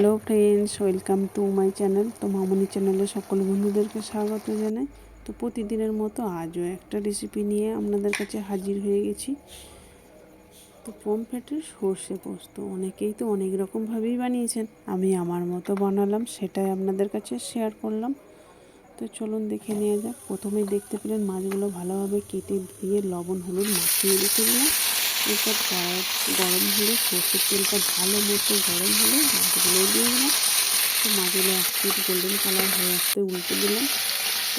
Hello friends, welcome to my channel. তো মামনি চ্যানেলে সকল বন্ধুদেরকে স্বাগত জানাই। তো প্রতিদিনের মতো আজও একটা রেসিপি নিয়ে আপনাদের কাছে হাজির হয়ে গেছি। তো পমফ্রেটের সর্ষে পোস্ত অনেকেই তো অনেক রকমভাবেই বানিয়েছেন, আমি আমার মতো বানালাম, সেটাই আপনাদের কাছে শেয়ার করলাম। তো চলুন দেখে নেওয়া যাক। প্রথমেই দেখতে পেলেন মাছগুলো ভালোভাবে কেটে ধুয়ে লবণ হলুদ মাখিয়ে রেখে দিলাম। এরপর গরম হলে সর্ষের তেলটা ভালো মতো গরম হলে মাছগুলো দিয়ে দিলাম। তো মাছগুলো এক পিঠ গোল্ডেন কালার হয়ে আসতে উল্টে দিলাম।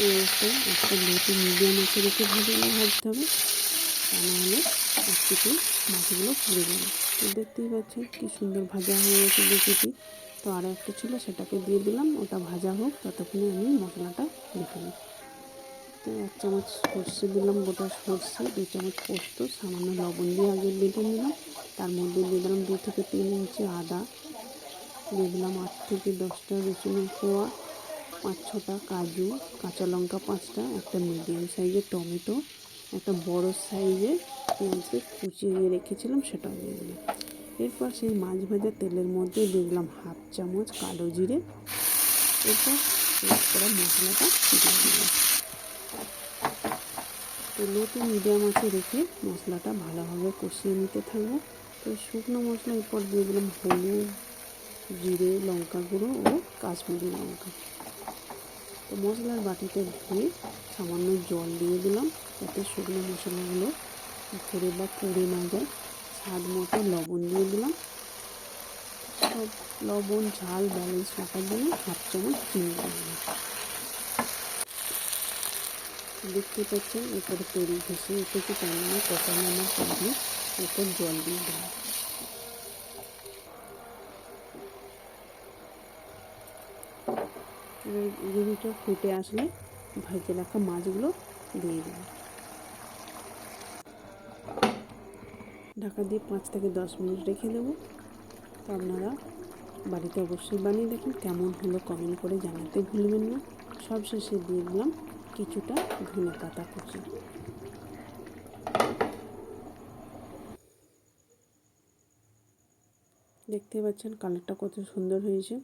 এই অবস্থায় একটা লো টু মিডিয়াম আঁচে রেখে ভাজতে হবে, তা নাহলে এক পিঠে মাছগুলো পুড়ে যাবে। তো দেখতেই পাচ্ছেন কি সুন্দর ভাজা হয়ে গেছে দুপিটি। তো আরও একটা ছিল, সেটাকে দিয়ে দিলাম, ওটা ভাজা হোক, ততক্ষণে আমি মশলাটা বেটে নিই। তো 1 চামচ সর্ষে দিলাম, গোটা সর্ষে, 2 চামচ পোস্ত, সামান্য লবণ দিয়ে আগে বেটে নিলাম। তার মধ্যে দিয়ে দিলাম 2 থেকে 3 ইঞ্চি আদা, দিয়ে দিলাম 8 থেকে 10টা রসুনের কোয়া, 5-6টা কাজু, কাঁচা লঙ্কা 5টা, একটা মিডিয়াম সাইজের টমেটো, একটা বড় সাইজের পেঁয়াজকে কুচিয়ে রেখেছিলাম, সেটাও দিয়ে দিলাম। এরপর সেই মাছ ভাজা তেলের মধ্যে দিয়ে দিলাম 1/2 চামচ কালো জিরে। এরপর পেস্ট করা মশলাটা দিয়ে দিলাম। তো লো টু মিডিয়াম আঁচে রেখে মশলাটা ভালোভাবে কষিয়ে নিতে থাকবো। তো শুকনো মশলা এরপর দিয়ে দিলাম হলুদ, জিরে, লঙ্কা গুঁড়ো ও কাশ্মীরি লঙ্কা। তো মশলার বাটিতে ধুয়ে সামান্য জল দিয়ে দিলাম, যাতে শুকনো মশলাগুলো ধরে বা পুড়ে না যায়। স্বাদ মতো লবণ দিয়ে দিলাম। সব লবণ ঝাল ব্যালেন্স রাখার জন্য 1/2 চামচ চিনি দিয়ে দিলাম। দেখতে পাচ্ছেন এরপরে তেল ভেসে উঠেছে, তার মানে কষানো আমার কমপ্লিট। এরপর জল দিয়ে দিলাম। এবার গ্রেভিটা ফুটে আসলে ভেজে রাখা মাছগুলো দিয়ে দিলাম। ঢাকা দিয়ে 5 থেকে 10 মিনিট রেখে দেবো। তো আপনারা বাড়িতে অবশ্যই বানিয়ে দেখুন, কেমন হলো কমেন্ট করে জানাতে ভুলবেন না। সব শেষে দিয়ে দিলাম কিছুটা ধনেপাতা কুচি। দেখতে পাচ্ছেন কালারটা কত সুন্দর হয়েছে।